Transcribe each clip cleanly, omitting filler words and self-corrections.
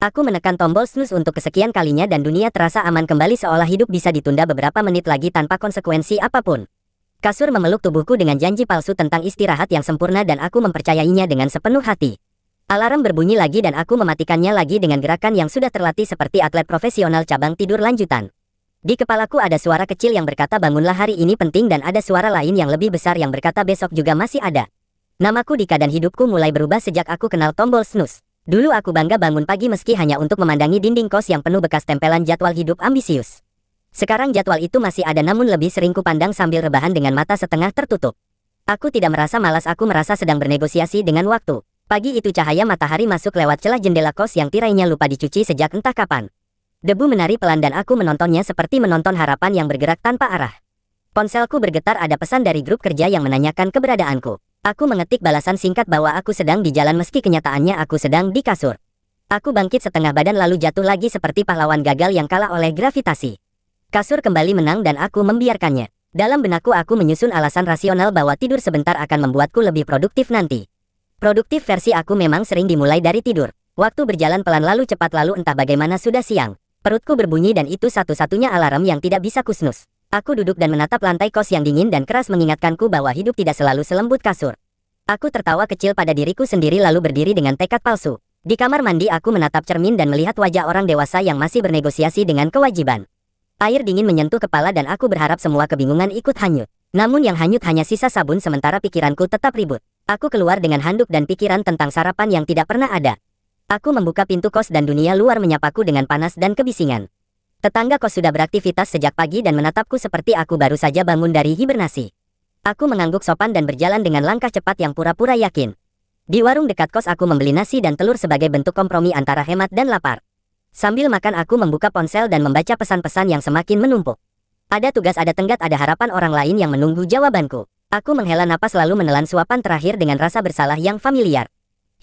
Aku menekan tombol snooze untuk kesekian kalinya dan dunia terasa aman kembali seolah hidup bisa ditunda beberapa menit lagi tanpa konsekuensi apapun. Kasur memeluk tubuhku dengan janji palsu tentang istirahat yang sempurna dan aku mempercayainya dengan sepenuh hati. Alarm berbunyi lagi dan aku mematikannya lagi dengan gerakan yang sudah terlatih seperti atlet profesional cabang tidur lanjutan. Di kepalaku ada suara kecil yang berkata bangunlah hari ini penting dan ada suara lain yang lebih besar yang berkata besok juga masih ada. Namaku Dika dan hidupku mulai berubah sejak aku kenal tombol snooze. Dulu aku bangga bangun pagi meski hanya untuk memandangi dinding kos yang penuh bekas tempelan jadwal hidup ambisius. Sekarang jadwal itu masih ada namun lebih sering kupandang sambil rebahan dengan mata setengah tertutup. Aku tidak merasa malas, aku merasa sedang bernegosiasi dengan waktu. Pagi itu cahaya matahari masuk lewat celah jendela kos yang tirainya lupa dicuci sejak entah kapan. Debu menari pelan dan aku menontonnya seperti menonton harapan yang bergerak tanpa arah. Ponselku bergetar, ada pesan dari grup kerja yang menanyakan keberadaanku. Aku mengetik balasan singkat bahwa aku sedang di jalan meski kenyataannya aku sedang di kasur. Aku bangkit setengah badan lalu jatuh lagi seperti pahlawan gagal yang kalah oleh gravitasi. Kasur kembali menang dan aku membiarkannya. Dalam benakku aku menyusun alasan rasional bahwa tidur sebentar akan membuatku lebih produktif nanti. Produktif versi aku memang sering dimulai dari tidur. Waktu berjalan pelan lalu cepat lalu entah bagaimana sudah siang. Perutku berbunyi dan itu satu-satunya alarm yang tidak bisa kusnus. Aku duduk dan menatap lantai kos yang dingin dan keras mengingatkanku bahwa hidup tidak selalu selembut kasur. Aku tertawa kecil pada diriku sendiri lalu berdiri dengan tekad palsu. Di kamar mandi aku menatap cermin dan melihat wajah orang dewasa yang masih bernegosiasi dengan kewajiban. Air dingin menyentuh kepala dan aku berharap semua kebingungan ikut hanyut. Namun yang hanyut hanya sisa sabun sementara pikiranku tetap ribut. Aku keluar dengan handuk dan pikiran tentang sarapan yang tidak pernah ada. Aku membuka pintu kos dan dunia luar menyapaku dengan panas dan kebisingan. Tetangga kos sudah beraktivitas sejak pagi dan menatapku seperti aku baru saja bangun dari hibernasi. Aku mengangguk sopan dan berjalan dengan langkah cepat yang pura-pura yakin. Di warung dekat kos aku membeli nasi dan telur sebagai bentuk kompromi antara hemat dan lapar. Sambil makan aku membuka ponsel dan membaca pesan-pesan yang semakin menumpuk. Ada tugas, ada tenggat, ada harapan orang lain yang menunggu jawabanku. Aku menghela napas lalu menelan suapan terakhir dengan rasa bersalah yang familiar.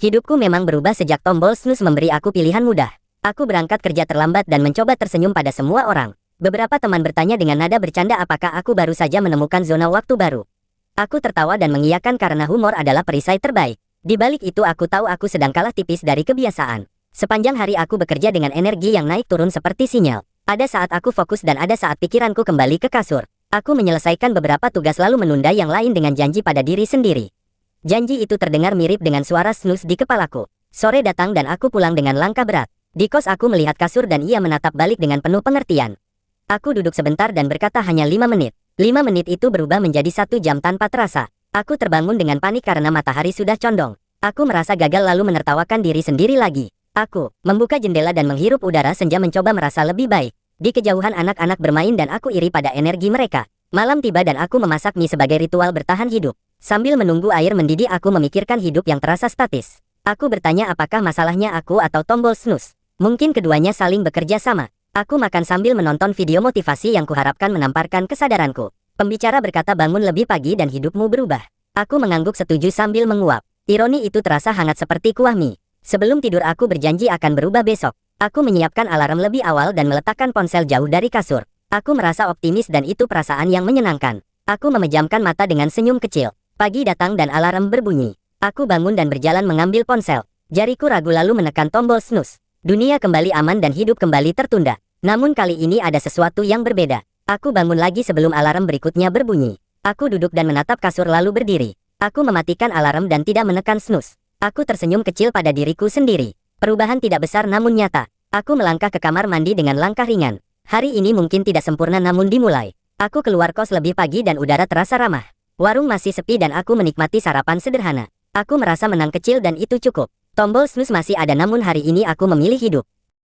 Hidupku memang berubah sejak tombol snooze memberi aku pilihan mudah. Aku berangkat kerja terlambat dan mencoba tersenyum pada semua orang. Beberapa teman bertanya dengan nada bercanda apakah aku baru saja menemukan zona waktu baru. Aku tertawa dan mengiyakan karena humor adalah perisai terbaik. Di balik itu aku tahu aku sedang kalah tipis dari kebiasaan. Sepanjang hari aku bekerja dengan energi yang naik turun seperti sinyal. Ada saat aku fokus dan ada saat pikiranku kembali ke kasur. Aku menyelesaikan beberapa tugas lalu menunda yang lain dengan janji pada diri sendiri. Janji itu terdengar mirip dengan suara snooze di kepalaku. Sore datang dan aku pulang dengan langkah berat. Di kos aku melihat kasur dan ia menatap balik dengan penuh pengertian. Aku duduk sebentar dan berkata hanya 5 menit. 5 menit itu berubah menjadi 1 jam tanpa terasa. Aku terbangun dengan panik karena matahari sudah condong. Aku merasa gagal lalu menertawakan diri sendiri lagi. Aku membuka jendela dan menghirup udara senja mencoba merasa lebih baik. Di kejauhan anak-anak bermain dan aku iri pada energi mereka. Malam tiba dan aku memasak mie sebagai ritual bertahan hidup. Sambil menunggu air mendidih aku memikirkan hidup yang terasa statis. Aku bertanya apakah masalahnya aku atau tombol snooze. Mungkin keduanya saling bekerja sama. Aku makan sambil menonton video motivasi yang kuharapkan menamparkan kesadaranku. Pembicara berkata bangun lebih pagi dan hidupmu berubah. Aku mengangguk setuju sambil menguap. Ironi itu terasa hangat seperti kuah mie. Sebelum tidur aku berjanji akan berubah besok. Aku menyiapkan alarm lebih awal dan meletakkan ponsel jauh dari kasur. Aku merasa optimis dan itu perasaan yang menyenangkan. Aku memejamkan mata dengan senyum kecil. Pagi datang dan alarm berbunyi. Aku bangun dan berjalan mengambil ponsel. Jariku ragu lalu menekan tombol snooze. Dunia kembali aman dan hidup kembali tertunda. Namun kali ini ada sesuatu yang berbeda. Aku bangun lagi sebelum alarm berikutnya berbunyi. Aku duduk dan menatap kasur lalu berdiri. Aku mematikan alarm dan tidak menekan snooze. Aku tersenyum kecil pada diriku sendiri. Perubahan tidak besar namun nyata. Aku melangkah ke kamar mandi dengan langkah ringan. Hari ini mungkin tidak sempurna namun dimulai. Aku keluar kos lebih pagi dan udara terasa ramah. Warung masih sepi dan aku menikmati sarapan sederhana. Aku merasa menang kecil dan itu cukup. Tombol snooze masih ada namun hari ini aku memilih hidup.